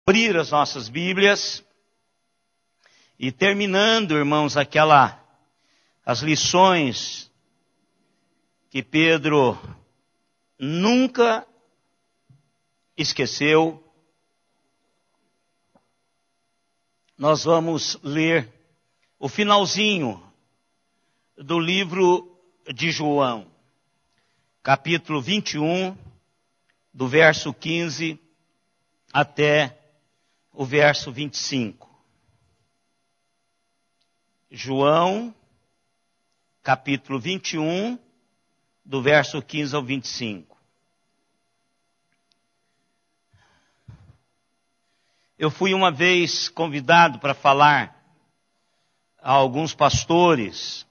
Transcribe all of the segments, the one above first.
abrir as nossas Bíblias e terminando, irmãos, as lições que Pedro nunca esqueceu, nós vamos ler o finalzinho do livro de João, capítulo 21, do verso 15 até o verso 25. João, capítulo 21, do verso 15 ao 25. Eu fui uma vez convidado para falar a alguns pastores.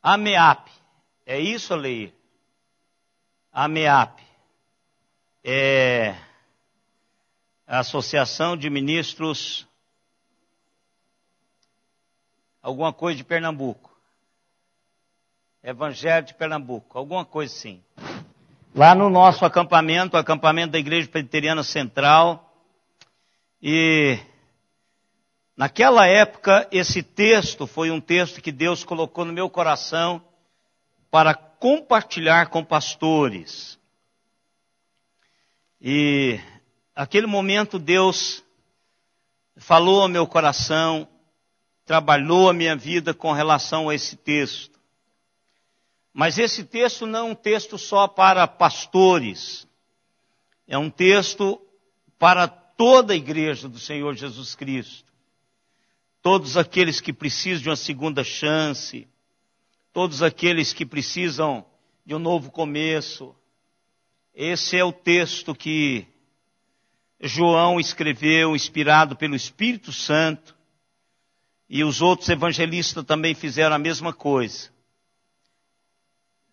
AMEAP, é isso, Aleir? AMEAP, é a Associação de Ministros, alguma coisa de Pernambuco. Evangelho de Pernambuco, alguma coisa assim. Lá no nosso acampamento, o acampamento da Igreja Presbiteriana Central, e naquela época esse texto foi um texto que Deus colocou no meu coração para compartilhar com pastores. E naquele momento Deus falou ao meu coração, trabalhou a minha vida com relação a esse texto. Mas esse texto não é um texto só para pastores, é um texto para toda a igreja do Senhor Jesus Cristo. Todos aqueles que precisam de uma segunda chance, todos aqueles que precisam de um novo começo. Esse é o texto que João escreveu, inspirado pelo Espírito Santo, e os outros evangelistas também fizeram a mesma coisa.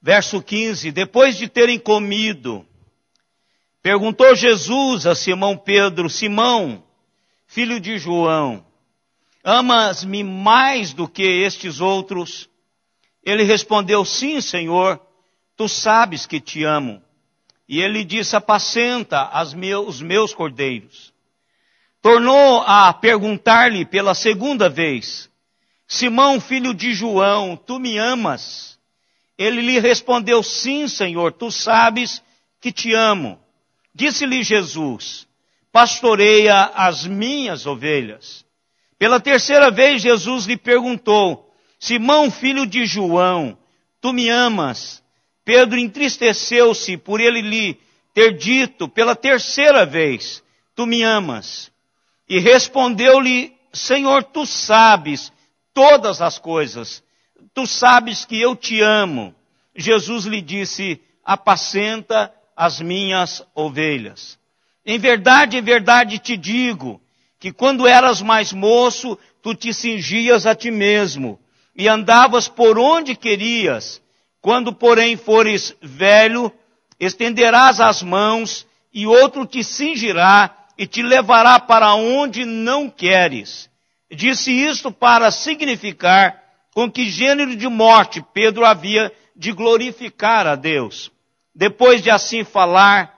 Verso 15, depois de terem comido, perguntou Jesus a Simão Pedro: Simão, filho de João, amas-me mais do que estes outros? Ele respondeu: sim, Senhor, tu sabes que te amo. E ele disse: apacenta os meus cordeiros. Tornou a perguntar-lhe pela segunda vez: Simão, filho de João, tu me amas? Ele lhe respondeu: sim, Senhor, tu sabes que te amo. Disse-lhe Jesus: pastoreia as minhas ovelhas. Pela terceira vez Jesus lhe perguntou: Simão, filho de João, tu me amas? Pedro entristeceu-se por ele lhe ter dito pela terceira vez: tu me amas? E respondeu-lhe: Senhor, tu sabes todas as coisas. Tu sabes que eu te amo. Jesus lhe disse: apacenta as minhas ovelhas. Em verdade te digo, que quando eras mais moço, tu te cingias a ti mesmo, e andavas por onde querias. Quando, porém, fores velho, estenderás as mãos, e outro te cingirá, e te levará para onde não queres. Disse isto para significar com que gênero de morte Pedro havia de glorificar a Deus. Depois de assim falar,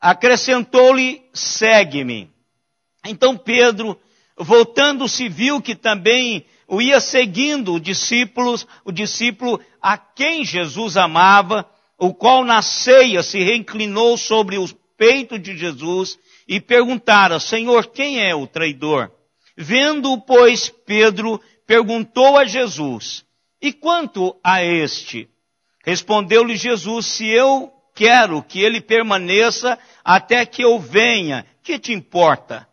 acrescentou-lhe: segue-me. Então Pedro, voltando-se, viu que também o ia seguindo o discípulo a quem Jesus amava, o qual na ceia se reinclinou sobre o peito de Jesus e perguntara: Senhor, quem é o traidor? Vendo-o, pois, Pedro perguntou a Jesus: e quanto a este? Respondeu-lhe Jesus: se eu quero que ele permaneça até que eu venha, que te importa?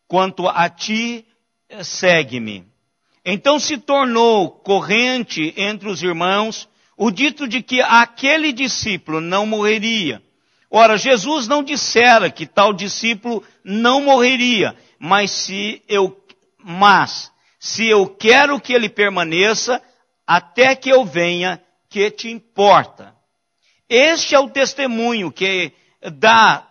Quanto a ti, segue-me. Então se tornou corrente entre os irmãos o dito de que aquele discípulo não morreria. Ora, Jesus não dissera que tal discípulo não morreria, mas se eu quero que ele permaneça até que eu venha, que te importa? Este é o testemunho que dá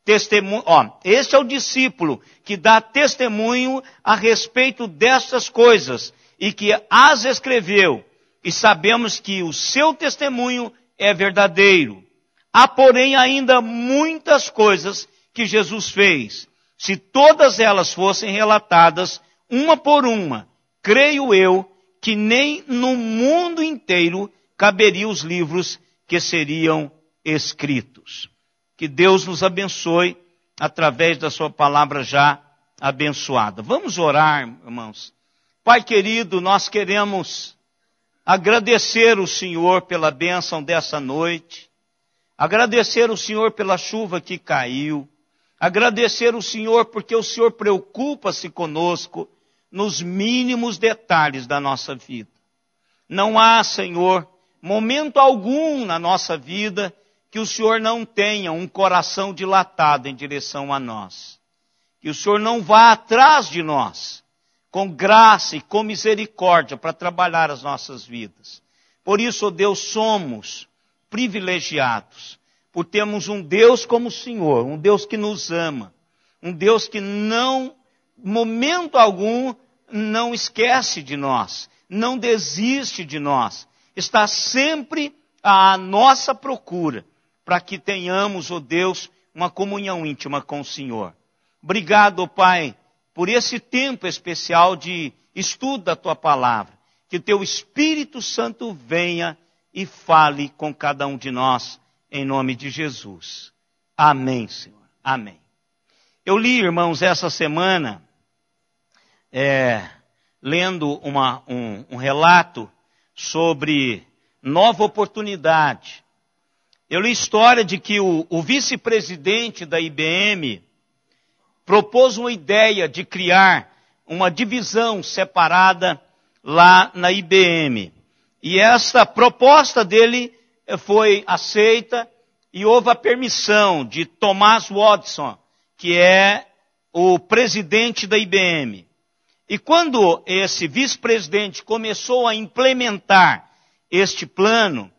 testemunho, este é o discípulo que dá testemunho a respeito destas coisas e que as escreveu, e sabemos que o seu testemunho é verdadeiro. Há, porém, ainda muitas coisas que Jesus fez. Se todas elas fossem relatadas, uma por uma, creio eu que nem no mundo inteiro caberiam os livros que seriam escritos. Que Deus nos abençoe através da sua palavra já abençoada. Vamos orar, irmãos. Pai querido, nós queremos agradecer o Senhor pela bênção dessa noite, agradecer o Senhor pela chuva que caiu, agradecer o Senhor porque o Senhor preocupa-se conosco nos mínimos detalhes da nossa vida. Não há, Senhor, momento algum na nossa vida que o Senhor não tenha um coração dilatado em direção a nós. Que o Senhor não vá atrás de nós, com graça e com misericórdia, para trabalhar as nossas vidas. Por isso, ó Deus, somos privilegiados, por termos um Deus como o Senhor, um Deus que nos ama, um Deus que não, momento algum, não esquece de nós, não desiste de nós, está sempre à nossa procura, para que tenhamos, ó Deus, uma comunhão íntima com o Senhor. Obrigado, Pai, por esse tempo especial de estudo da Tua Palavra. Que o Teu Espírito Santo venha e fale com cada um de nós, em nome de Jesus. Amém, Senhor. Amém. Eu li, irmãos, essa semana, lendo um relato sobre nova oportunidade. Eu li a história de que o vice-presidente da IBM propôs uma ideia de criar uma divisão separada lá na IBM. E essa proposta dele foi aceita e houve a permissão de Thomas Watson, que é o presidente da IBM. E quando esse vice-presidente começou a implementar este plano,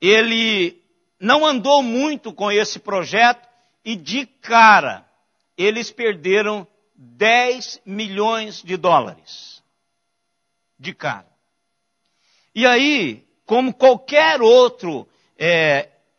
ele não andou muito com esse projeto e de cara eles perderam 10 milhões de dólares. De cara. E aí, como qualquer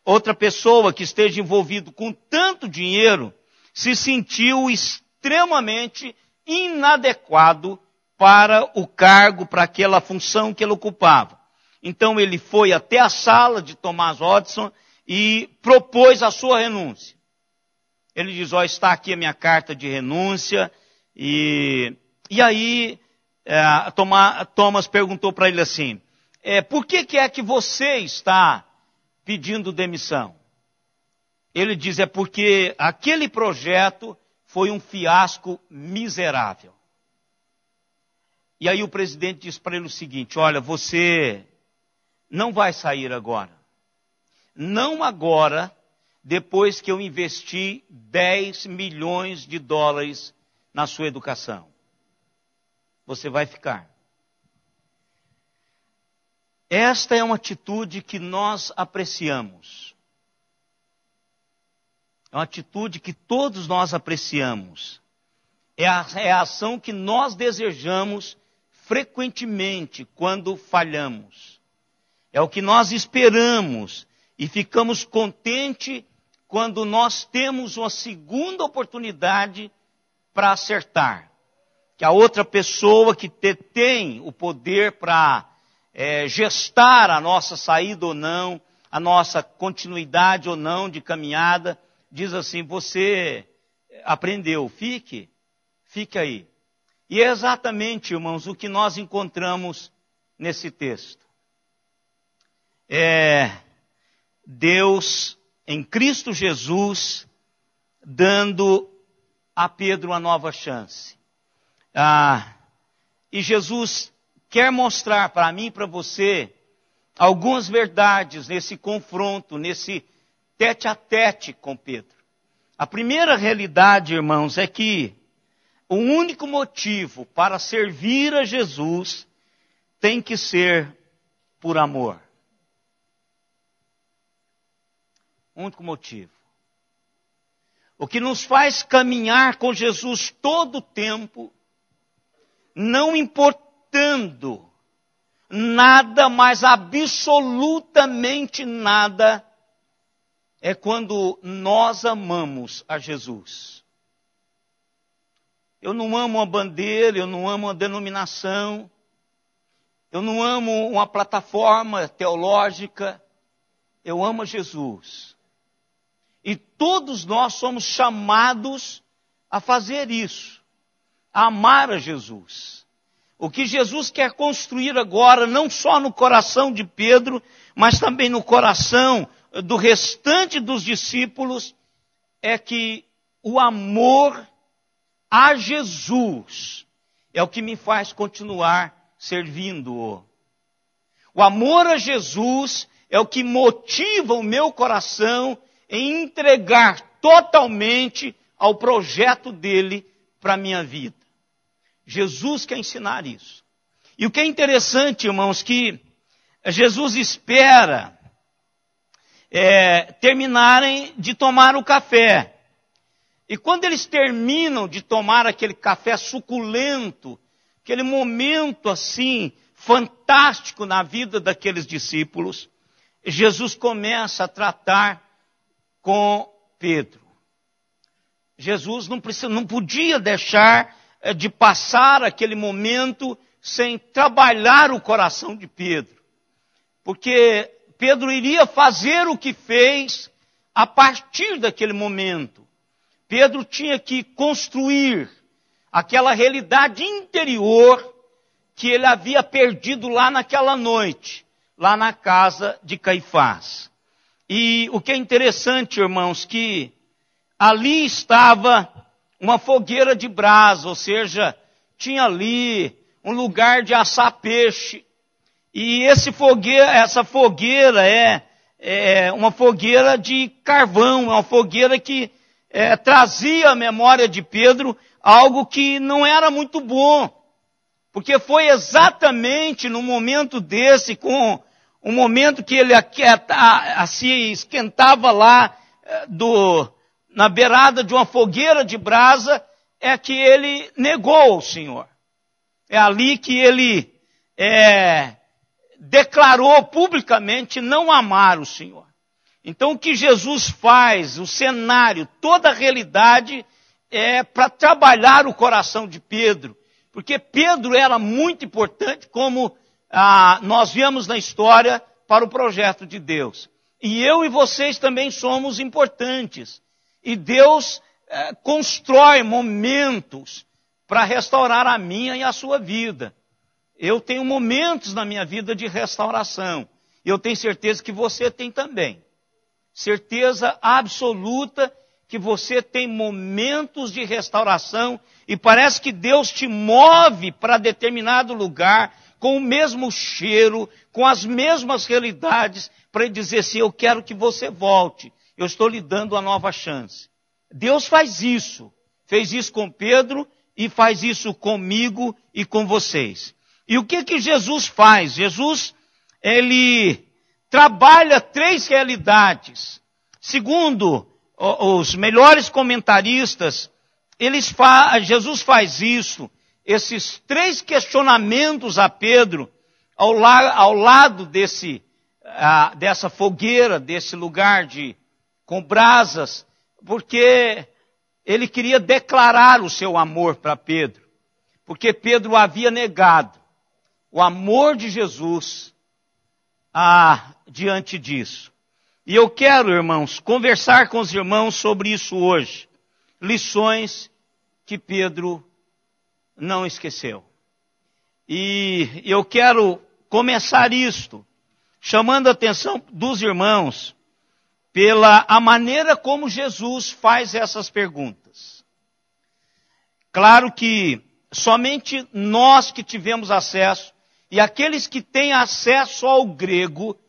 outra pessoa que esteja envolvido com tanto dinheiro, se sentiu extremamente inadequado para o cargo, para aquela função que ele ocupava. Então ele foi até a sala de Thomas Watson e propôs a sua renúncia. Ele diz, está aqui a minha carta de renúncia. E aí Thomas perguntou para ele assim, por que é que você está pedindo demissão? Ele diz, porque aquele projeto foi um fiasco miserável. E aí o presidente diz para ele o seguinte, olha, você não vai sair agora. Não agora, depois que eu investi 10 milhões de dólares na sua educação. Você vai ficar. Esta é uma atitude que nós apreciamos. É uma atitude que todos nós apreciamos. É a ação que nós desejamos frequentemente quando falhamos. É o que nós esperamos e ficamos contentes quando nós temos uma segunda oportunidade para acertar. Que a outra pessoa que tem o poder para gestar a nossa saída ou não, a nossa continuidade ou não de caminhada, diz assim, você aprendeu, fique aí. E é exatamente, irmãos, o que nós encontramos nesse texto. Deus, em Cristo Jesus, dando a Pedro uma nova chance. E Jesus quer mostrar para mim e para você algumas verdades nesse confronto, nesse tete-a-tete com Pedro. A primeira realidade, irmãos, é que o único motivo para servir a Jesus tem que ser por amor. O único motivo. O que nos faz caminhar com Jesus todo o tempo, não importando nada, mas absolutamente nada, é quando nós amamos a Jesus. Eu não amo uma bandeira, eu não amo uma denominação, eu não amo uma plataforma teológica, eu amo a Jesus. E todos nós somos chamados a fazer isso, a amar a Jesus. O que Jesus quer construir agora, não só no coração de Pedro, mas também no coração do restante dos discípulos, é que o amor a Jesus é o que me faz continuar servindo-o. O amor a Jesus é o que motiva o meu coração em entregar totalmente ao projeto dele para a minha vida. Jesus quer ensinar isso. E o que é interessante, irmãos, que Jesus espera terminarem de tomar o café. E quando eles terminam de tomar aquele café suculento, aquele momento assim, fantástico na vida daqueles discípulos, Jesus começa a tratar com Pedro. Jesus não podia deixar de passar aquele momento sem trabalhar o coração de Pedro. Porque Pedro iria fazer o que fez a partir daquele momento. Pedro tinha que construir aquela realidade interior que ele havia perdido lá naquela noite, lá na casa de Caifás. E o que é interessante, irmãos, que ali estava uma fogueira de brasa, ou seja, tinha ali um lugar de assar peixe. E essa fogueira é uma fogueira de carvão, é uma fogueira que trazia à memória de Pedro algo que não era muito bom. Porque foi exatamente no momento desse, com o momento que ele se esquentava lá na beirada de uma fogueira de brasa, é que ele negou o Senhor. É ali que ele declarou publicamente não amar o Senhor. Então o que Jesus faz, o cenário, toda a realidade é para trabalhar o coração de Pedro. Porque Pedro era muito importante, como nós vemos na história, para o projeto de Deus. E eu e vocês também somos importantes. E Deus constrói momentos para restaurar a minha e a sua vida. Eu tenho momentos na minha vida de restauração. E eu tenho certeza que você tem também. Certeza absoluta que você tem momentos de restauração e parece que Deus te move para determinado lugar com o mesmo cheiro, com as mesmas realidades, para dizer assim, eu quero que você volte, eu estou lhe dando uma nova chance. Deus faz isso, fez isso com Pedro e faz isso comigo e com vocês. E o que Jesus faz? Jesus, ele trabalha 3 realidades. Segundo os melhores comentaristas, Jesus faz isso, esses 3 questionamentos a Pedro, ao lado dessa fogueira, desse lugar com brasas, porque ele queria declarar o seu amor para Pedro, porque Pedro havia negado o amor de Jesus diante disso. E eu quero, irmãos, conversar com os irmãos sobre isso hoje. Lições que Pedro não esqueceu. E eu quero começar isto, chamando a atenção dos irmãos, pela a maneira como Jesus faz essas perguntas. Claro que somente nós que tivemos acesso, e aqueles que têm acesso ao grego,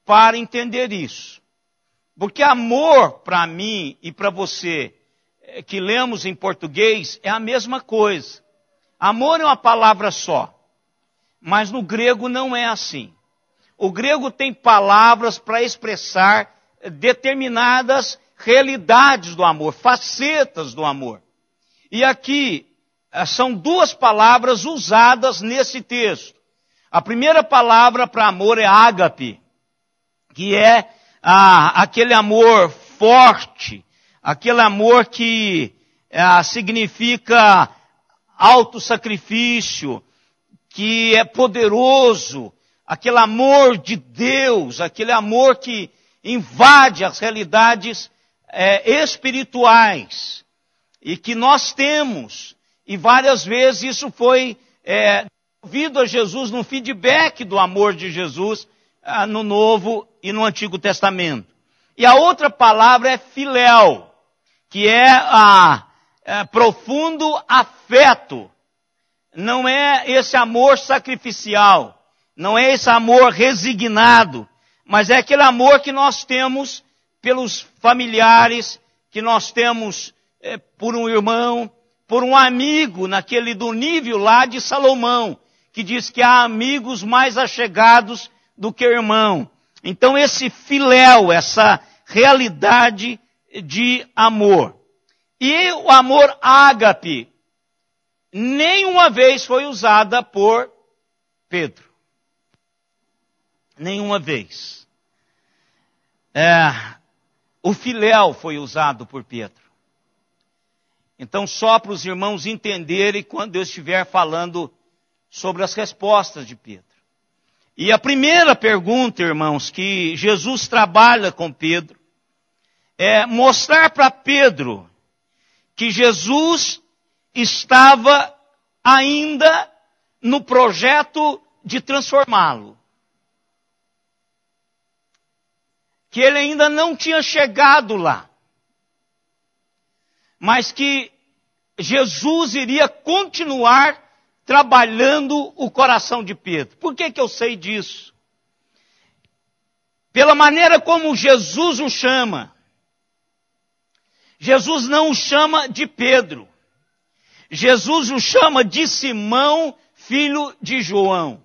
para entender isso. Porque amor, para mim e para você, que lemos em português, é a mesma coisa. Amor é uma palavra só. Mas no grego não é assim. O grego tem palavras para expressar determinadas realidades do amor, facetas do amor. E aqui são 2 palavras usadas nesse texto. A primeira palavra para amor é ágape, que é aquele amor forte, aquele amor que significa autossacrifício, que é poderoso, aquele amor de Deus, aquele amor que invade as realidades espirituais e que nós temos. E várias vezes isso foi ouvido a Jesus no feedback do amor de Jesus no Novo e no Antigo Testamento. E a outra palavra é filéu, que é profundo afeto. Não é esse amor sacrificial, não é esse amor resignado, mas é aquele amor que nós temos pelos familiares, que nós temos por um irmão, por um amigo, naquele do nível lá de Salomão, que diz que há amigos mais achegados do que irmão. Então esse filéu, essa realidade de amor. E o amor ágape, nenhuma vez foi usada por Pedro. Nenhuma vez. O filéu foi usado por Pedro. Então, só para os irmãos entenderem quando eu estiver falando sobre as respostas de Pedro. E a primeira pergunta, irmãos, que Jesus trabalha com Pedro, é mostrar para Pedro que Jesus estava ainda no projeto de transformá-lo. Que ele ainda não tinha chegado lá. Mas que Jesus iria continuar trabalhando o coração de Pedro. Por que eu sei disso? Pela maneira como Jesus o chama. Jesus não o chama de Pedro. Jesus o chama de Simão, filho de João.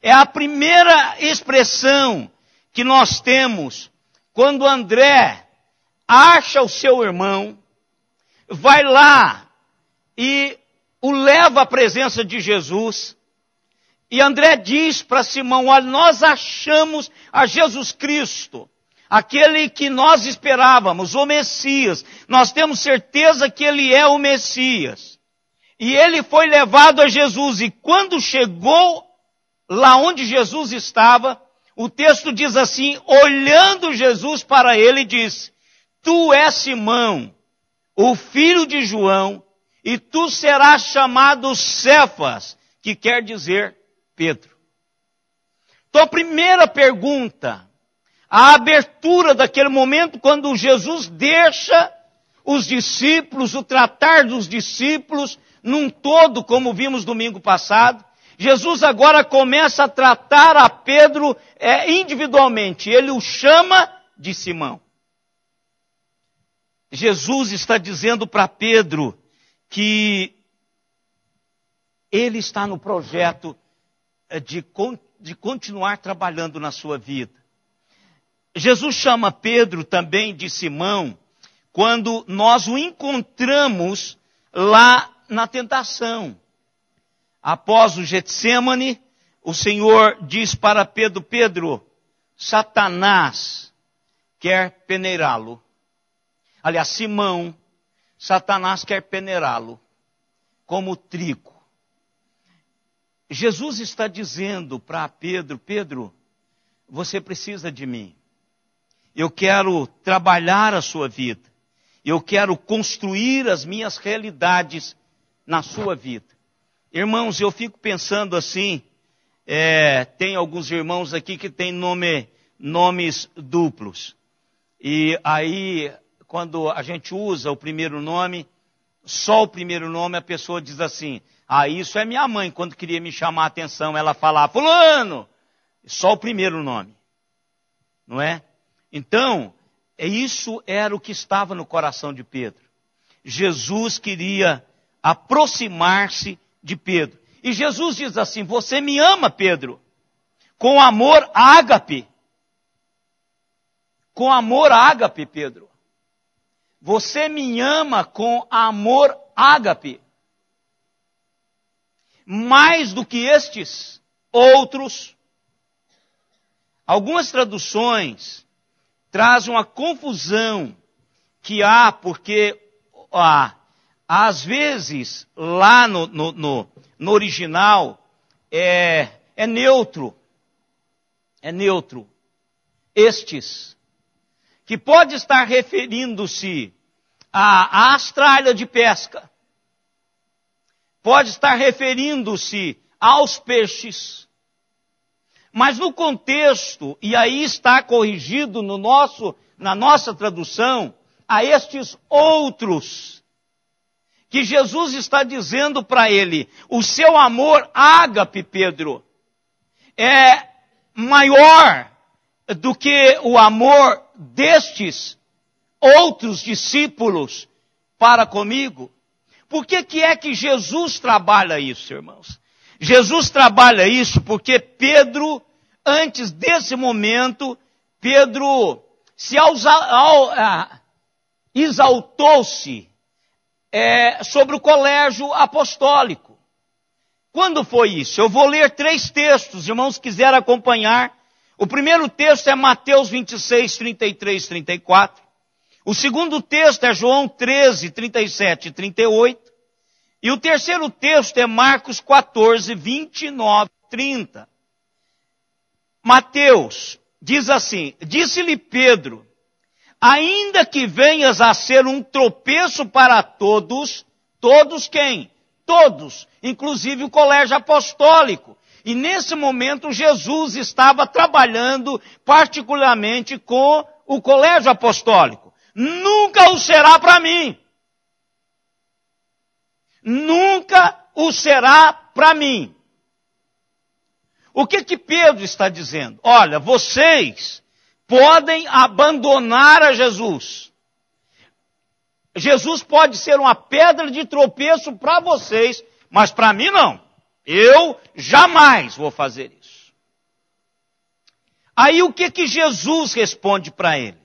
É a primeira expressão que nós temos quando André acha o seu irmão, vai lá e o leva à presença de Jesus. E André diz para Simão, olha, nós achamos a Jesus Cristo, aquele que nós esperávamos, o Messias. Nós temos certeza que ele é o Messias. E ele foi levado a Jesus. E quando chegou lá onde Jesus estava, o texto diz assim, olhando Jesus para ele, disse, tu és Simão, o filho de João, e tu serás chamado Cefas, que quer dizer Pedro. Então a primeira pergunta, a abertura daquele momento quando Jesus deixa os discípulos, o tratar dos discípulos num todo, como vimos domingo passado, Jesus agora começa a tratar a Pedro individualmente. Ele o chama de Simão. Jesus está dizendo para Pedro que ele está no projeto de continuar trabalhando na sua vida. Jesus chama Pedro também de Simão quando nós o encontramos lá na tentação. Após o Getsêmani, o Senhor diz para Pedro, Pedro, Satanás quer peneirá-lo. Aliás, Simão, Satanás quer peneirá-lo como trigo. Jesus está dizendo para Pedro, Pedro, você precisa de mim. Eu quero trabalhar a sua vida. Eu quero construir as minhas realidades na sua vida. Irmãos, eu fico pensando assim, tem alguns irmãos aqui que têm nomes duplos. E aí, quando a gente usa o primeiro nome, só o primeiro nome, a pessoa diz assim, isso é minha mãe, quando queria me chamar a atenção, ela falava, fulano, só o primeiro nome. Não é? Então, isso era o que estava no coração de Pedro. Jesus queria aproximar-se de Pedro. E Jesus diz assim, você me ama, Pedro, com amor ágape. Com amor ágape, Pedro. Você me ama com amor ágape. Mais do que estes outros. Algumas traduções trazem uma confusão que há, porque às vezes lá no original é neutro. É neutro. Estes. Que pode estar referindo-se à astralha de pesca. Pode estar referindo-se aos peixes. Mas no contexto, e aí está corrigido na nossa tradução, a estes outros, que Jesus está dizendo para ele, o seu amor ágape, Pedro, é maior do que o amor destes outros discípulos para comigo. Por que é que Jesus trabalha isso, irmãos? Jesus trabalha isso porque Pedro, antes desse momento, Pedro se exaltou-se sobre o colégio apostólico. Quando foi isso? Eu vou ler 3 textos, irmãos, se quiserem acompanhar. O primeiro texto é Mateus 26, 33, 34. O segundo texto é João 13, 37 e 38. E o terceiro texto é Marcos 14, 29 e 30. Mateus diz assim, disse-lhe Pedro, ainda que venhas a ser um tropeço para todos, todos quem? Todos, inclusive o colégio apostólico. E nesse momento Jesus estava trabalhando particularmente com o colégio apostólico. Nunca o será para mim. Nunca o será para mim. O que Pedro está dizendo? Olha, vocês podem abandonar a Jesus. Jesus pode ser uma pedra de tropeço para vocês, mas para mim não. Eu jamais vou fazer isso. Aí o que Jesus responde para ele?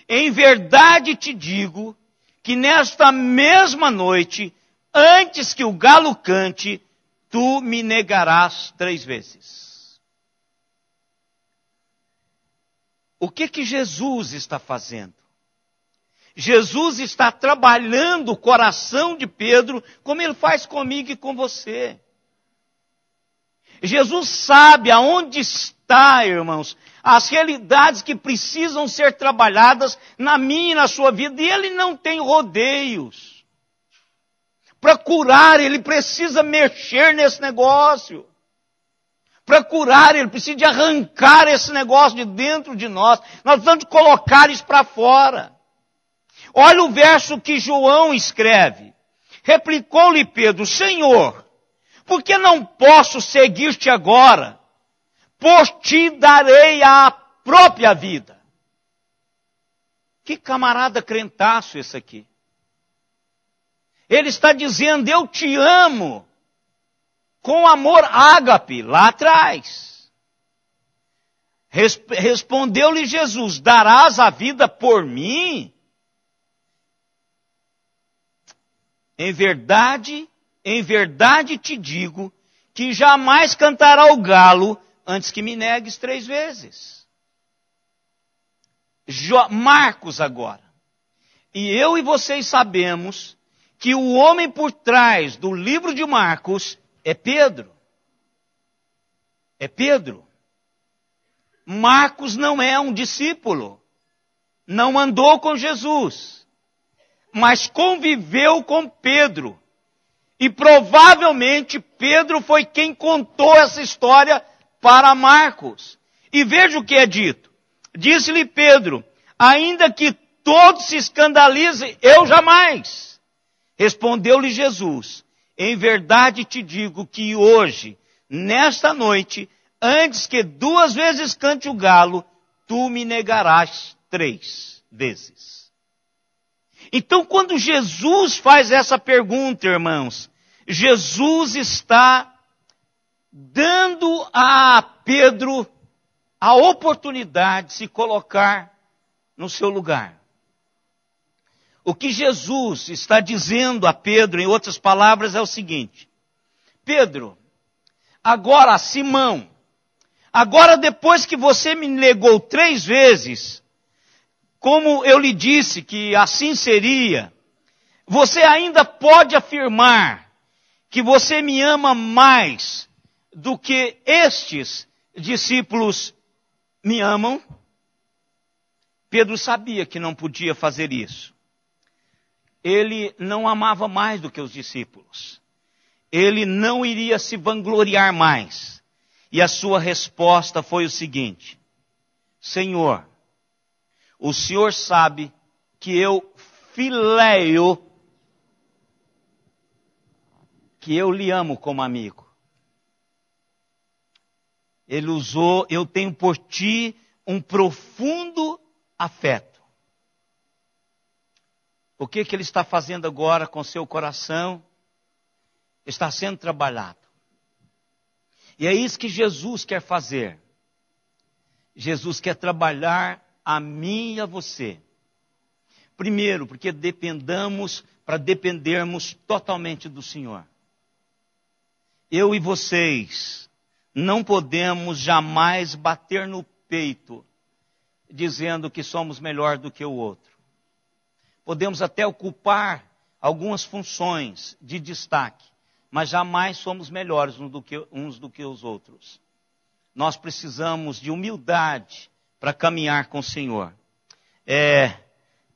Em verdade te digo que nesta mesma noite, antes que o galo cante, tu me negarás 3 vezes. O que Jesus está fazendo? Jesus está trabalhando o coração de Pedro, como ele faz comigo e com você. Jesus sabe aonde está, irmãos, as realidades que precisam ser trabalhadas na minha e na sua vida, e ele não tem rodeios. Para curar, ele precisa mexer nesse negócio. Para curar, ele precisa de arrancar esse negócio de dentro de nós. Nós precisamos de colocar isso para fora. Olha o verso que João escreve. Replicou-lhe Pedro, Senhor, por que não posso seguir-te agora? Por ti darei a própria vida. Que camarada crentaço esse aqui. Ele está dizendo, eu te amo, com amor ágape, lá atrás. Respondeu-lhe Jesus, darás a vida por mim? Em verdade te digo, que jamais cantará o galo, antes que me negues 3 vezes. Marcos agora. E eu e vocês sabemos que o homem por trás do livro de Marcos é Pedro. É Pedro. Marcos não é um discípulo. Não andou com Jesus. Mas conviveu com Pedro. E provavelmente Pedro foi quem contou essa história para Marcos. E veja o que é dito. Disse-lhe Pedro, ainda que todos se escandalizem, eu jamais. Respondeu-lhe Jesus, em verdade te digo que hoje, nesta noite, antes que 2 vezes cante o galo, tu me negarás 3 vezes. Então, quando Jesus faz essa pergunta, irmãos, Jesus está dando a Pedro a oportunidade de se colocar no seu lugar. O que Jesus está dizendo a Pedro, em outras palavras, é o seguinte. Pedro, agora Simão, Agora, depois que você me negou 3 vezes, como eu lhe disse que assim seria, você ainda pode afirmar que você me ama mais do que estes discípulos me amam? Pedro sabia que não podia fazer isso. Ele não amava mais do que os discípulos. Ele não iria se vangloriar mais. E a sua resposta foi o seguinte: Senhor, o Senhor sabe que eu fileio, que eu lhe amo como amigo. Ele usou, eu tenho por ti um profundo afeto. O que ele está fazendo agora com seu coração? Está sendo trabalhado. E é isso que Jesus quer fazer. Jesus quer trabalhar a mim e a você. Primeiro, porque para dependermos totalmente do Senhor. Eu e vocês não podemos jamais bater no peito dizendo que somos melhor do que o outro. Podemos até ocupar algumas funções de destaque, mas jamais somos melhores uns do que os outros. Nós precisamos de humildade para caminhar com o Senhor.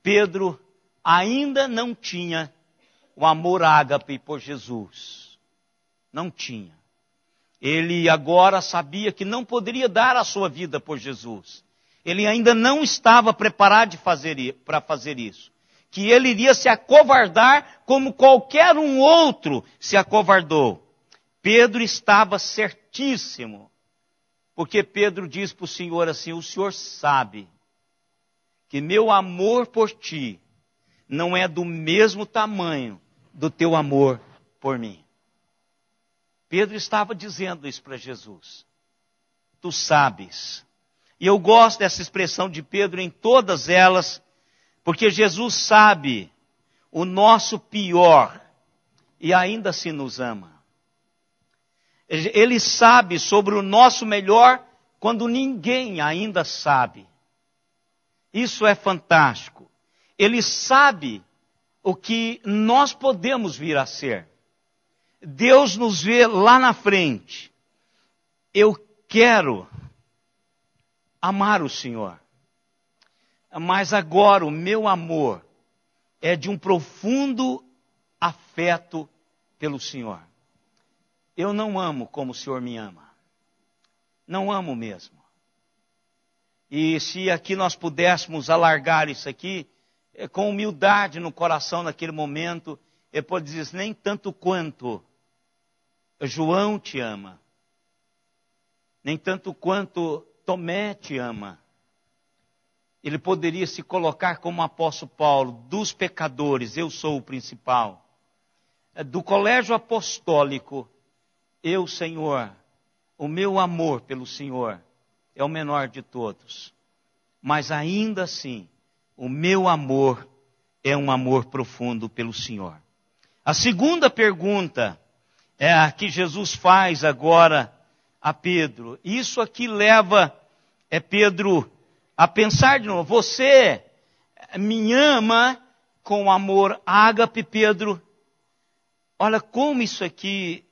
Pedro ainda não tinha o amor ágape por Jesus. Não tinha. Ele agora sabia que não poderia dar a sua vida por Jesus. Ele ainda não estava preparado para fazer isso. Que ele iria se acovardar como qualquer um outro se acovardou. Pedro estava certíssimo. Porque Pedro diz para o Senhor assim: o Senhor sabe que meu amor por ti não é do mesmo tamanho do teu amor por mim. Pedro estava dizendo isso para Jesus. Tu sabes. E eu gosto dessa expressão de Pedro em todas elas, porque Jesus sabe o nosso pior e ainda assim nos ama. Ele sabe sobre o nosso melhor quando ninguém ainda sabe. Isso é fantástico. Ele sabe o que nós podemos vir a ser. Deus nos vê lá na frente. Eu quero amar o Senhor. Mas agora o meu amor é de um profundo afeto pelo Senhor. Eu não amo como o Senhor me ama. Não amo mesmo. E se aqui nós pudéssemos alargar isso aqui, com humildade no coração naquele momento, ele pode dizer, nem tanto quanto João te ama. Nem tanto quanto Tomé te ama. Ele poderia se colocar como o apóstolo Paulo, dos pecadores, eu sou o principal. Do colégio apostólico, eu, Senhor, o meu amor pelo Senhor é o menor de todos. Mas ainda assim, o meu amor é um amor profundo pelo Senhor. A segunda pergunta é a que Jesus faz agora a Pedro. Isso aqui leva Pedro a pensar de novo. Você me ama com amor ágape, Pedro? Olha como isso aqui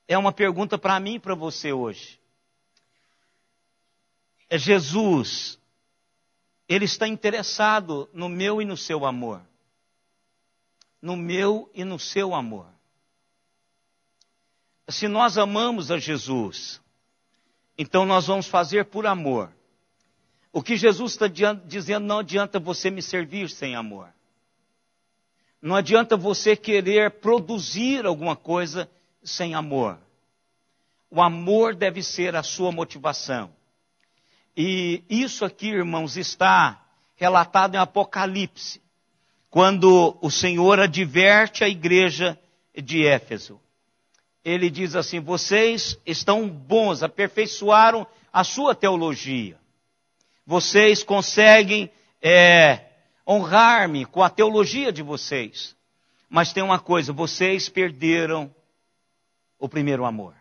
é uma pergunta para mim e para você hoje. Jesus, Ele está interessado no meu e no seu amor. No meu e no seu amor. Se nós amamos a Jesus, então nós vamos fazer por amor. O que Jesus está dizendo, não adianta você me servir sem amor. Não adianta você querer produzir alguma coisa sem amor. O amor deve ser a sua motivação. E isso aqui, irmãos, está relatado em Apocalipse, quando o Senhor adverte a igreja de Éfeso. Ele diz assim, vocês estão bons, aperfeiçoaram a sua teologia. Vocês conseguem honrar-me com a teologia de vocês. Mas tem uma coisa, vocês perderam o primeiro amor.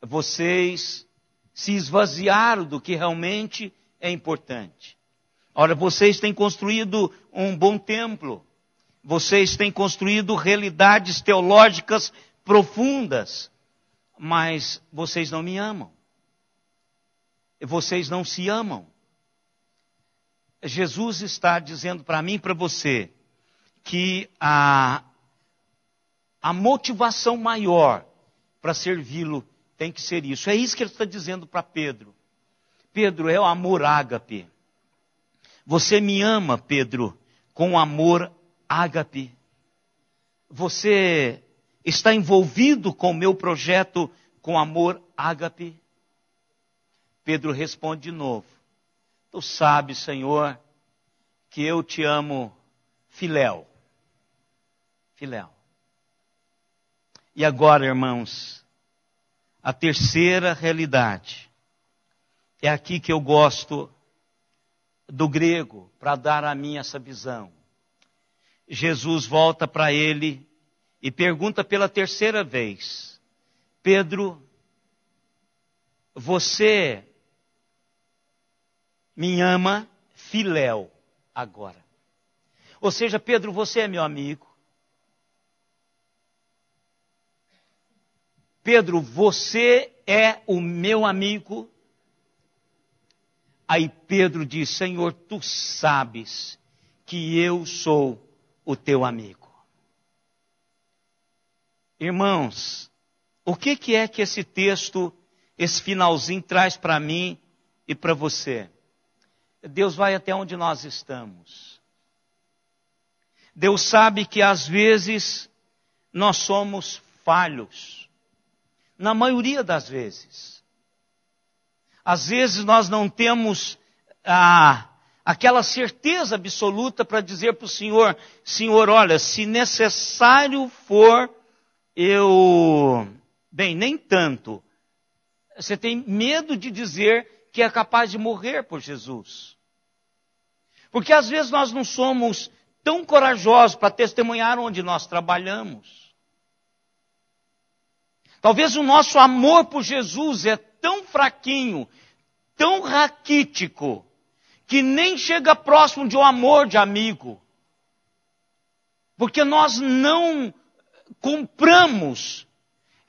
vocês se esvaziaram do que realmente é importante. Ora, vocês têm construído um bom templo. Vocês têm construído realidades teológicas profundas. Mas vocês não me amam. Vocês não se amam. Jesus está dizendo para mim e para você que a motivação maior para servi-lo tem que ser isso. É isso que ele está dizendo para Pedro. Pedro, é o amor ágape. Você me ama, Pedro, com amor ágape. Você está envolvido com o meu projeto com amor ágape? Pedro responde de novo. Tu sabes, Senhor, que eu te amo filéu. Filéu. E agora, irmãos, a terceira realidade. É aqui que eu gosto do grego para dar a mim essa visão. Jesus volta para ele e pergunta pela terceira vez: Pedro, você me ama filéu agora? Ou seja, Pedro, você é meu amigo. Pedro, você é o meu amigo. Aí Pedro diz: Senhor, tu sabes que eu sou o teu amigo. Irmãos, o que é que esse texto, esse finalzinho traz para mim e para você? Deus vai até onde nós estamos. Deus sabe que às vezes nós somos falhos. Na maioria das vezes. Às vezes nós não temos aquela certeza absoluta para dizer para o Senhor: Senhor, olha, se necessário for, bem, nem tanto. Você tem medo de dizer que é capaz de morrer por Jesus. Porque às vezes nós não somos tão corajosos para testemunhar onde nós trabalhamos. Talvez o nosso amor por Jesus é tão fraquinho, tão raquítico, que nem chega próximo de um amor de amigo. Porque nós não compramos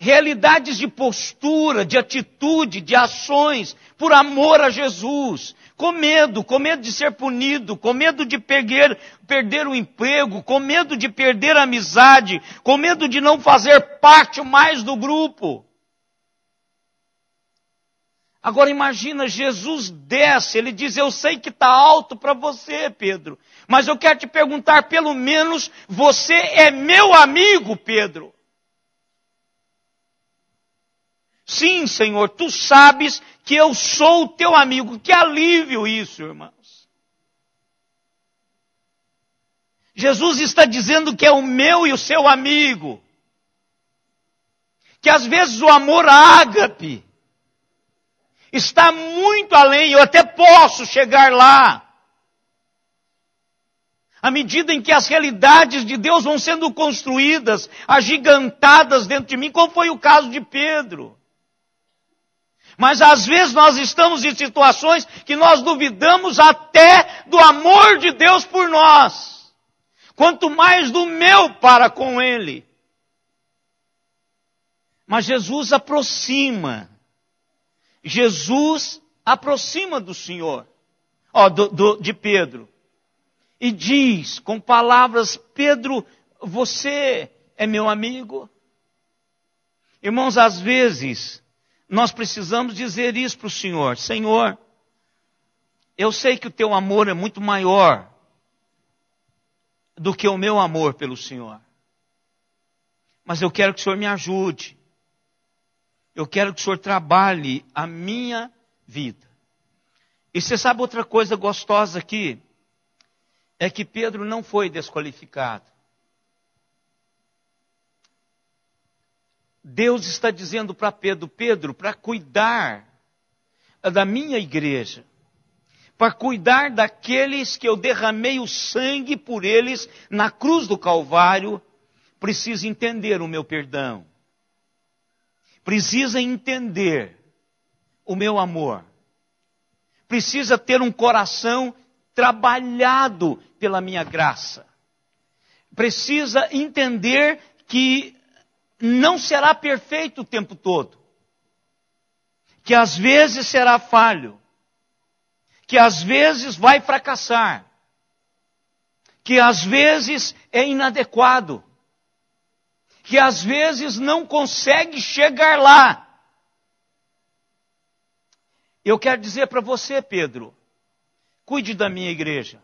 realidades de postura, de atitude, de ações, por amor a Jesus. Com medo de ser punido, com medo de perder o emprego, com medo de perder a amizade, com medo de não fazer parte mais do grupo. Agora imagina, Jesus desce, ele diz: eu sei que está alto para você, Pedro, mas eu quero te perguntar, pelo menos você é meu amigo, Pedro? Sim, Senhor, tu sabes que eu sou o teu amigo. Que alívio isso, irmãos. Jesus está dizendo que é o meu e o seu amigo. Que às vezes o amor ágape está muito além, eu até posso chegar lá. À medida em que as realidades de Deus vão sendo construídas, agigantadas dentro de mim, como foi o caso de Pedro. Mas às vezes nós estamos em situações que nós duvidamos até do amor de Deus por nós. Quanto mais do meu para com Ele. Mas Jesus aproxima. Jesus aproxima do Senhor, de Pedro. E diz com palavras: Pedro, você é meu amigo? Irmãos, às vezes nós precisamos dizer isso para o Senhor: Senhor, eu sei que o teu amor é muito maior do que o meu amor pelo Senhor. Mas eu quero que o Senhor me ajude. Eu quero que o Senhor trabalhe a minha vida. E você sabe outra coisa gostosa aqui? É que Pedro não foi desqualificado. Deus está dizendo para Pedro: Pedro, para cuidar da minha igreja, para cuidar daqueles que eu derramei o sangue por eles na cruz do Calvário, preciso entender o meu perdão. precisa entender o meu amor. Precisa ter um coração trabalhado pela minha graça. Precisa entender que não será perfeito o tempo todo. Que às vezes será falho. Que às vezes vai fracassar. Que às vezes é inadequado. Que às vezes não consegue chegar lá. Eu quero dizer para você, Pedro, cuide da minha igreja.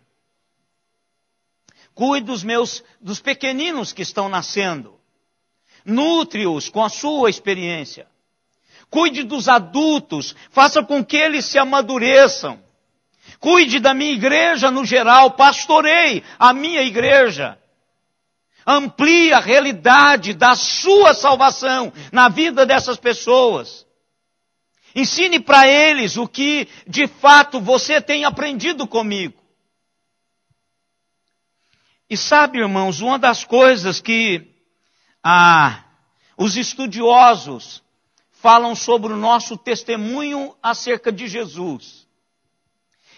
Cuide dos pequeninos que estão nascendo. Nutre-os com a sua experiência. Cuide dos adultos, faça com que eles se amadureçam. Cuide da minha igreja no geral, pastoreie a minha igreja. Amplie a realidade da sua salvação na vida dessas pessoas. Ensine para eles o que, de fato, você tem aprendido comigo. E sabe, irmãos, uma das coisas que os estudiosos falam sobre o nosso testemunho acerca de Jesus,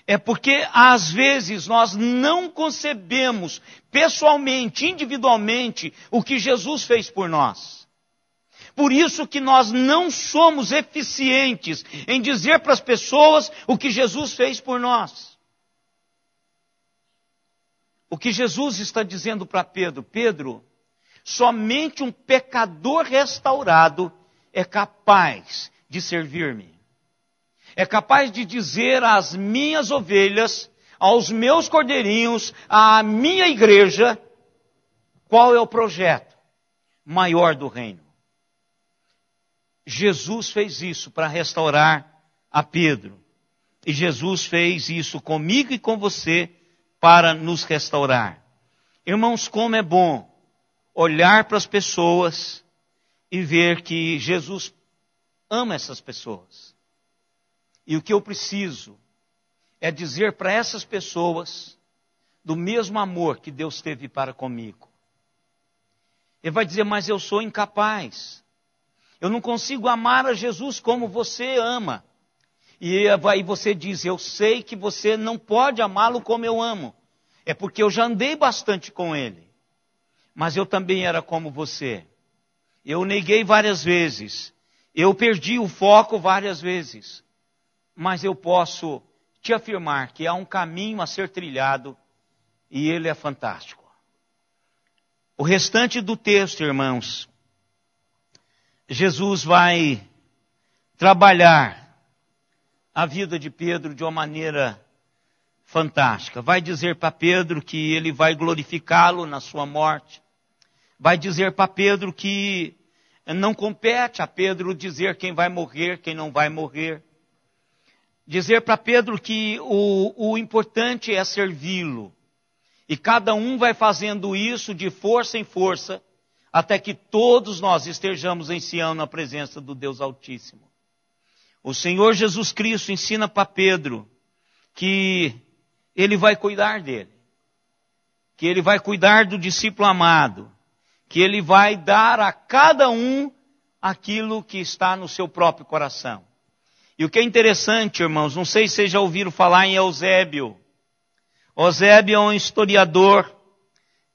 é porque, às vezes, nós não concebemos pessoalmente, individualmente, o que Jesus fez por nós. Por isso que nós não somos eficientes em dizer para as pessoas o que Jesus fez por nós. O que Jesus está dizendo para Pedro: Pedro, somente um pecador restaurado é capaz de servir-me. É capaz de dizer às minhas ovelhas, aos meus cordeirinhos, à minha igreja, qual é o projeto maior do reino. Jesus fez isso para restaurar a Pedro. E Jesus fez isso comigo e com você para nos restaurar. Irmãos, como é bom olhar para as pessoas e ver que Jesus ama essas pessoas. E o que eu preciso é dizer para essas pessoas do mesmo amor que Deus teve para comigo. Ele vai dizer: mas eu sou incapaz. Eu não consigo amar a Jesus como você ama. E aí você diz: eu sei que você não pode amá-lo como eu amo. É porque eu já andei bastante com ele. Mas eu também era como você. Eu neguei várias vezes. Eu perdi o foco várias vezes. Mas eu posso te afirmar que há um caminho a ser trilhado e ele é fantástico. O restante do texto, irmãos, Jesus vai trabalhar a vida de Pedro de uma maneira fantástica. Vai dizer para Pedro que ele vai glorificá-lo na sua morte. Vai dizer para Pedro que não compete a Pedro dizer quem vai morrer, quem não vai morrer. Dizer para Pedro que o importante é servi-lo. E cada um vai fazendo isso de força em força, até que todos nós estejamos em Sião na presença do Deus Altíssimo. O Senhor Jesus Cristo ensina para Pedro que ele vai cuidar dele. Que ele vai cuidar do discípulo amado. Que ele vai dar a cada um aquilo que está no seu próprio coração. E o que é interessante, irmãos, não sei se vocês já ouviram falar em Eusébio. Eusébio é um historiador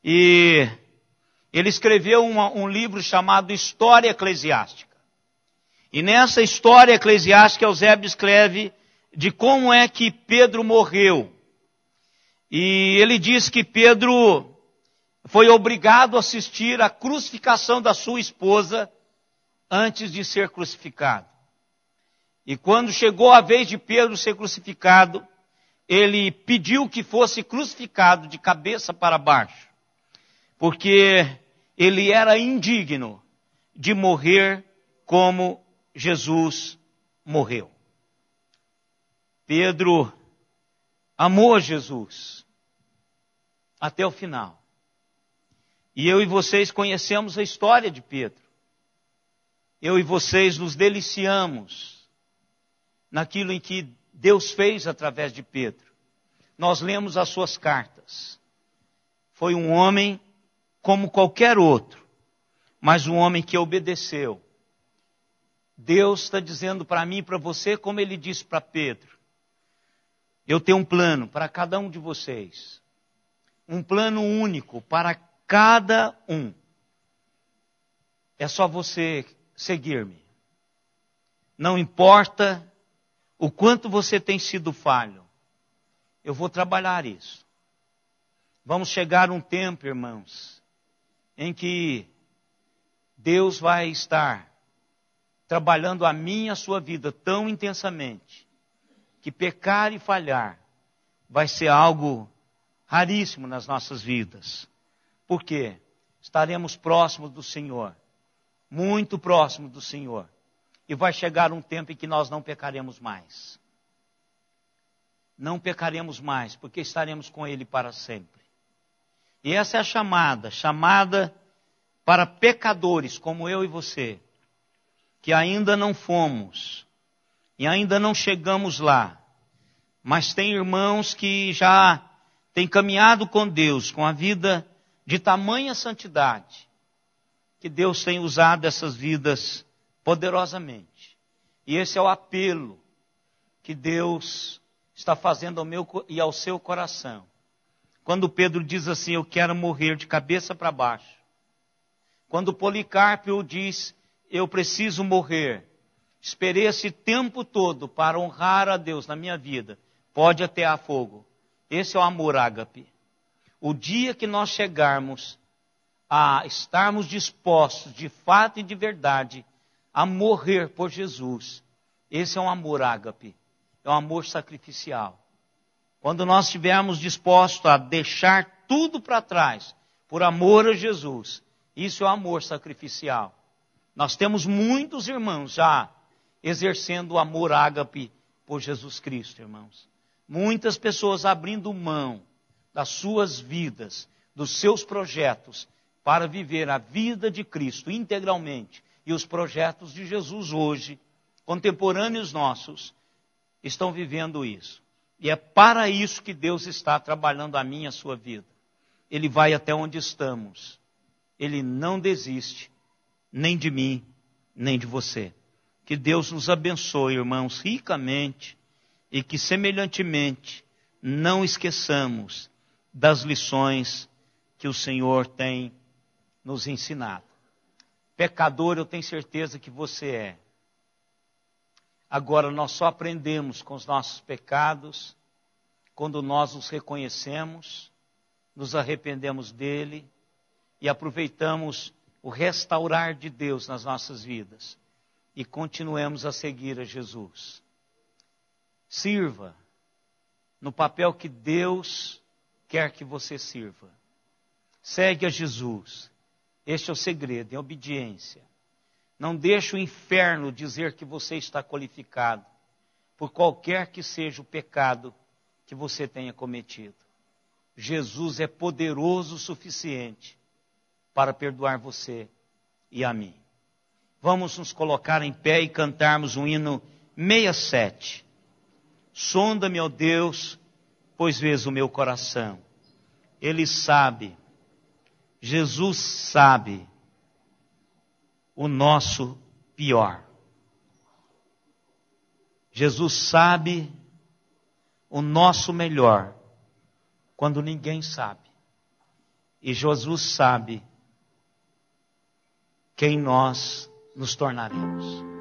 e ele escreveu um livro chamado História Eclesiástica. E nessa história eclesiástica, Eusébio escreve de como é que Pedro morreu. E ele diz que Pedro foi obrigado a assistir à crucificação da sua esposa antes de ser crucificado. E quando chegou a vez de Pedro ser crucificado, ele pediu que fosse crucificado de cabeça para baixo, porque ele era indigno de morrer como Jesus morreu. Pedro amou Jesus até o final. E eu e vocês conhecemos a história de Pedro. Eu e vocês nos deliciamos naquilo em que Deus fez através de Pedro. Nós lemos as suas cartas. Foi um homem como qualquer outro, mas um homem que obedeceu. Deus está dizendo para mim e para você, como Ele disse para Pedro: eu tenho um plano para cada um de vocês. Um plano único para cada um. É só você seguir-me. Não importa o quanto você tem sido falho. Eu vou trabalhar isso. Vamos chegar um tempo, irmãos, em que Deus vai estar trabalhando a minha e a sua vida tão intensamente, que pecar e falhar vai ser algo raríssimo nas nossas vidas. Por quê? Estaremos próximos do Senhor, muito próximos do Senhor. E vai chegar um tempo em que nós não pecaremos mais. Não pecaremos mais, porque estaremos com Ele para sempre. E essa é a chamada para pecadores como eu e você, que ainda não fomos, e ainda não chegamos lá, mas tem irmãos que já têm caminhado com Deus, com a vida de tamanha santidade, que Deus tem usado essas vidas poderosamente. E esse é o apelo que Deus está fazendo ao meu e ao seu coração. Quando Pedro diz assim: eu quero morrer de cabeça para baixo. Quando Policarpo diz: eu preciso morrer. Esperei esse tempo todo para honrar a Deus na minha vida. Pode atear fogo. Esse é o amor ágape. O dia que nós chegarmos a estarmos dispostos, de fato e de verdade, a morrer por Jesus, esse é um amor ágape. É um amor sacrificial. Quando nós estivermos dispostos a deixar tudo para trás, por amor a Jesus, isso é o amor sacrificial. Nós temos muitos irmãos já exercendo o amor ágape por Jesus Cristo, irmãos. Muitas pessoas abrindo mão das suas vidas, dos seus projetos, para viver a vida de Cristo integralmente. E os projetos de Jesus hoje, contemporâneos nossos, estão vivendo isso. E é para isso que Deus está trabalhando a minha e a sua vida. Ele vai até onde estamos. Ele não desiste, nem de mim, nem de você. Que Deus nos abençoe, irmãos, ricamente, e que, semelhantemente, não esqueçamos das lições que o Senhor tem nos ensinado. Pecador, eu tenho certeza que você é. Agora, nós só aprendemos com os nossos pecados quando nós os reconhecemos, nos arrependemos dele e aproveitamos o restaurar de Deus nas nossas vidas e continuemos a seguir a Jesus. Sirva no papel que Deus quer que você sirva. Segue a Jesus. Este é o segredo, é obediência. Não deixe o inferno dizer que você está qualificado por qualquer que seja o pecado que você tenha cometido. Jesus é poderoso o suficiente para perdoar você e a mim. Vamos nos colocar em pé e cantarmos um hino 67. Sonda-me, ó Deus, pois vês o meu coração. Ele sabe, Jesus sabe o nosso pior. Jesus sabe o nosso melhor quando ninguém sabe. E Jesus sabe quem nós nos tornaremos.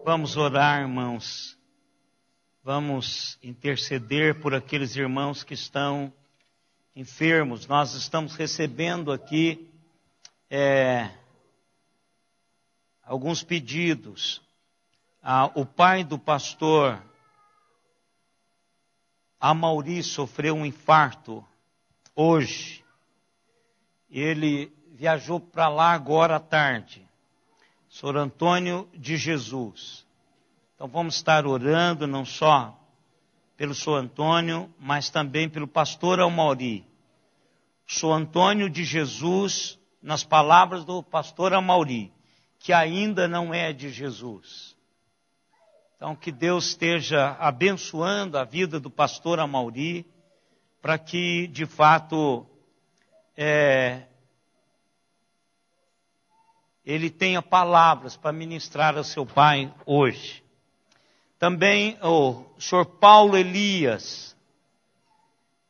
Vamos orar, irmãos. Vamos interceder por aqueles irmãos que estão enfermos. Nós estamos recebendo aqui alguns pedidos. O pai do pastor Amauri sofreu um infarto hoje. Ele viajou para lá agora à tarde. Senhor Antônio de Jesus. Então vamos estar orando não só pelo Senhor Antônio, mas também pelo pastor Amauri. Senhor Antônio de Jesus, nas palavras do pastor Amauri, que ainda não é de Jesus. Então que Deus esteja abençoando a vida do pastor Amauri, para que de fato ele tenha palavras para ministrar ao seu pai hoje. Também o senhor Paulo Elias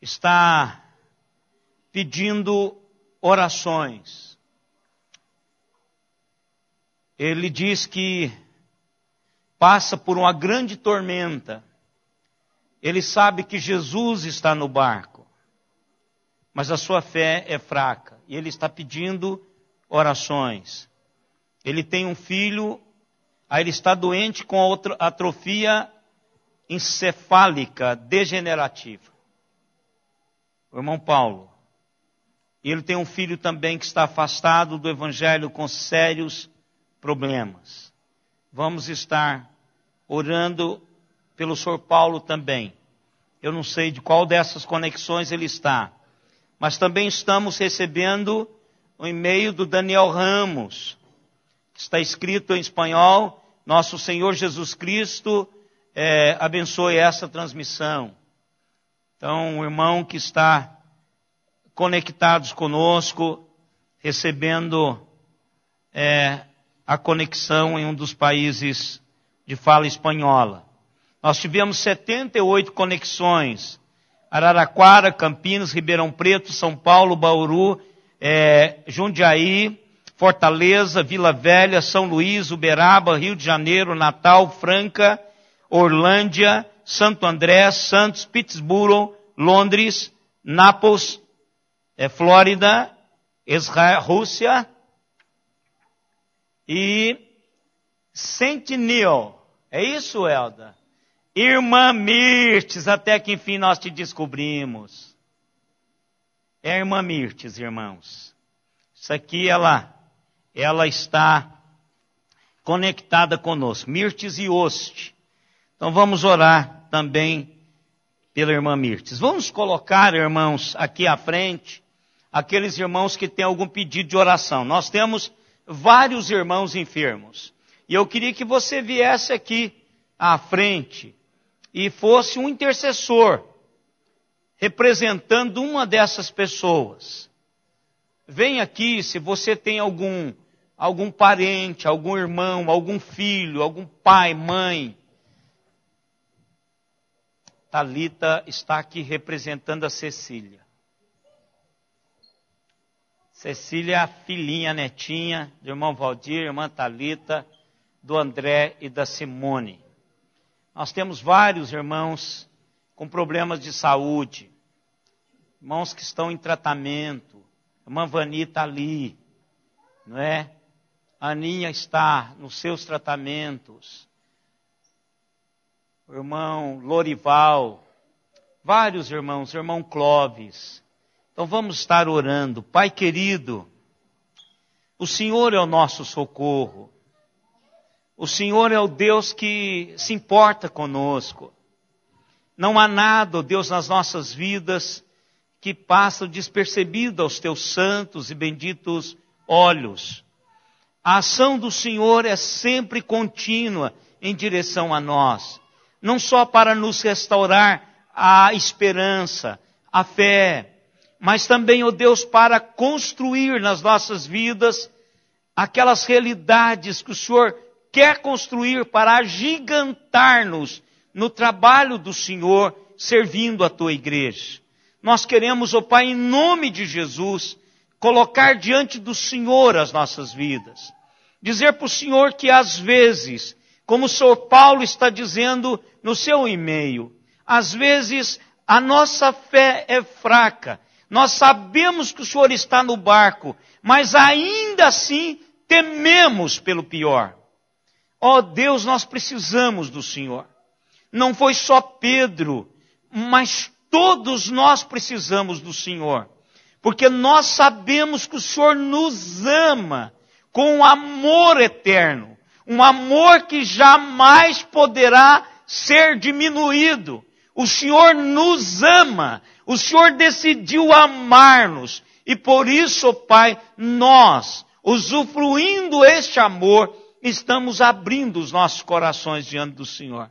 está pedindo orações. Ele diz que passa por uma grande tormenta. Ele sabe que Jesus está no barco, mas a sua fé é fraca. E ele está pedindo orações. Ele tem um filho, aí ele está doente com atrofia encefálica degenerativa. O irmão Paulo. E ele tem um filho também que está afastado do evangelho com sérios problemas. Vamos estar orando pelo senhor Paulo também. Eu não sei de qual dessas conexões ele está. Mas também estamos recebendo o e-mail do Daniel Ramos. Está escrito em espanhol: Nosso Senhor Jesus Cristo abençoe essa transmissão. Então, o irmão que está conectados conosco, recebendo a conexão em um dos países de fala espanhola. Nós tivemos 78 conexões: Araraquara, Campinas, Ribeirão Preto, São Paulo, Bauru, Jundiaí, Fortaleza, Vila Velha, São Luís, Uberaba, Rio de Janeiro, Natal, Franca, Orlândia, Santo André, Santos, Pittsburgh, Londres, Nápoles, Flórida, Israel, Rússia e Sentinel. É isso, Elda? Irmã Mirtes, até que enfim nós te descobrimos. É a irmã Mirtes, irmãos. Isso aqui ela está conectada conosco. Mirtes e Oste. Então vamos orar também pela irmã Mirtes. Vamos colocar, irmãos, aqui à frente, aqueles irmãos que têm algum pedido de oração. Nós temos vários irmãos enfermos. E eu queria que você viesse aqui à frente e fosse um intercessor, representando uma dessas pessoas. Vem aqui se você tem algum parente, algum irmão, algum filho, algum pai, mãe. Thalita está aqui representando a Cecília. Cecília é a filhinha, netinha do irmão Valdir, irmã Thalita, do André e da Simone. Nós temos vários irmãos com problemas de saúde, irmãos que estão em tratamento. A irmã Vani está ali, não é? A Aninha está nos seus tratamentos. O irmão Lorival, vários irmãos, o irmão Clóvis. Então vamos estar orando. Pai querido, o Senhor é o nosso socorro. O Senhor é o Deus que se importa conosco. Não há nada, ó Deus, nas nossas vidas que passa despercebido aos teus santos e benditos olhos. A ação do Senhor é sempre contínua em direção a nós. Não só para nos restaurar a esperança, a fé, mas também, ó Deus, para construir nas nossas vidas aquelas realidades que o Senhor quer construir para agigantar-nos no trabalho do Senhor, servindo a tua igreja. Nós queremos, ó Pai, em nome de Jesus, colocar diante do Senhor as nossas vidas. Dizer para o Senhor que às vezes Como o Sr. Paulo está dizendo no seu e-mail, às vezes a nossa fé é fraca. Nós sabemos que o Senhor está no barco, mas ainda assim tememos pelo pior. Ó Deus, nós precisamos do Senhor. Não foi só Pedro, mas todos nós precisamos do Senhor. Porque nós sabemos que o Senhor nos ama com um amor eterno. Um amor que jamais poderá ser diminuído. O Senhor nos ama. O Senhor decidiu amar-nos. E por isso, ó Pai, nós, usufruindo este amor, estamos abrindo os nossos corações diante do Senhor.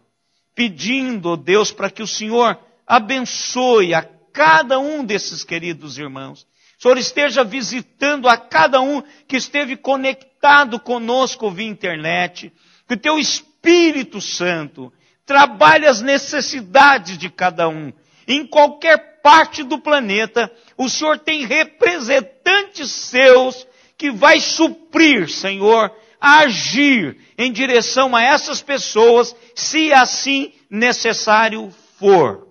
Pedindo, ó Deus, para que o Senhor abençoe a cada um desses queridos irmãos. O Senhor esteja visitando a cada um que esteve conectado conosco via internet. Que o Teu Espírito Santo trabalhe as necessidades de cada um. Em qualquer parte do planeta, o Senhor tem representantes seus que vai suprir, Senhor, agir em direção a essas pessoas, se assim necessário for.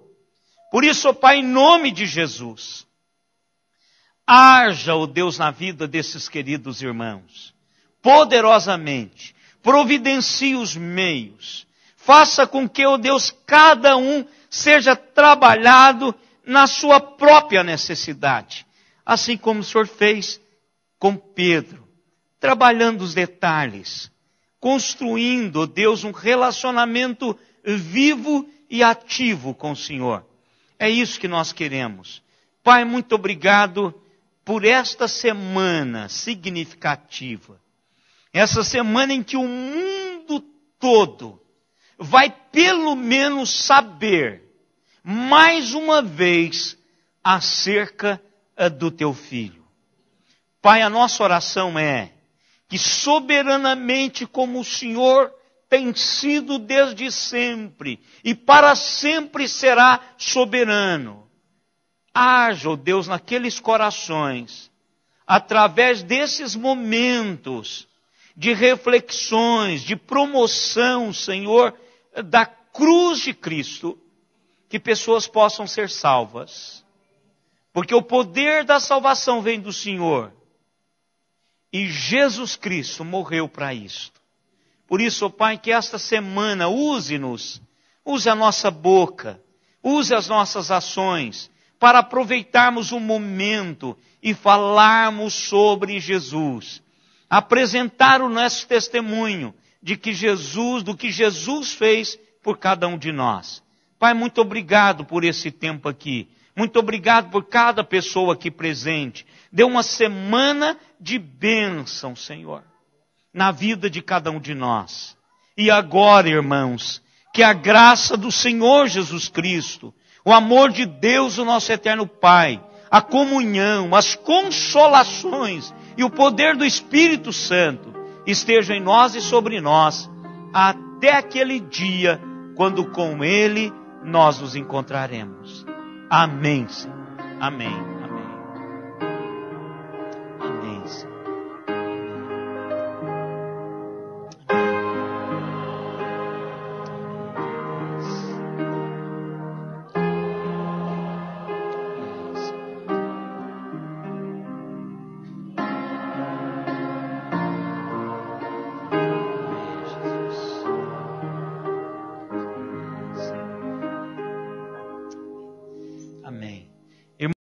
Por isso, ó Pai, em nome de Jesus, haja, ó Deus, na vida desses queridos irmãos, poderosamente, providencie os meios, faça com que, ó Deus, cada um seja trabalhado na sua própria necessidade, assim como o Senhor fez com Pedro, trabalhando os detalhes, construindo, ó Deus, um relacionamento vivo e ativo com o Senhor. É isso que nós queremos. Pai, muito obrigado por esta semana significativa. Essa semana em que o mundo todo vai pelo menos saber, mais uma vez, acerca do Teu Filho. Pai, a nossa oração é que soberanamente como o Senhor tem sido desde sempre e para sempre será soberano, haja, ó Deus, naqueles corações, através desses momentos de reflexões, de promoção, Senhor, da cruz de Cristo, que pessoas possam ser salvas. Porque o poder da salvação vem do Senhor. E Jesus Cristo morreu para isto. Por isso, ó Pai, que esta semana use-nos, use a nossa boca, use as nossas ações, para aproveitarmos o momento e falarmos sobre Jesus. Apresentar o nosso testemunho de que Jesus, do que Jesus fez por cada um de nós. Pai, muito obrigado por esse tempo aqui. Muito obrigado por cada pessoa aqui presente. Dê uma semana de bênção, Senhor, na vida de cada um de nós. E agora, irmãos, que a graça do Senhor Jesus Cristo, o amor de Deus, o nosso eterno Pai, a comunhão, as consolações e o poder do Espírito Santo estejam em nós e sobre nós, até aquele dia, quando com Ele nós nos encontraremos. Amém, Senhor. Amém.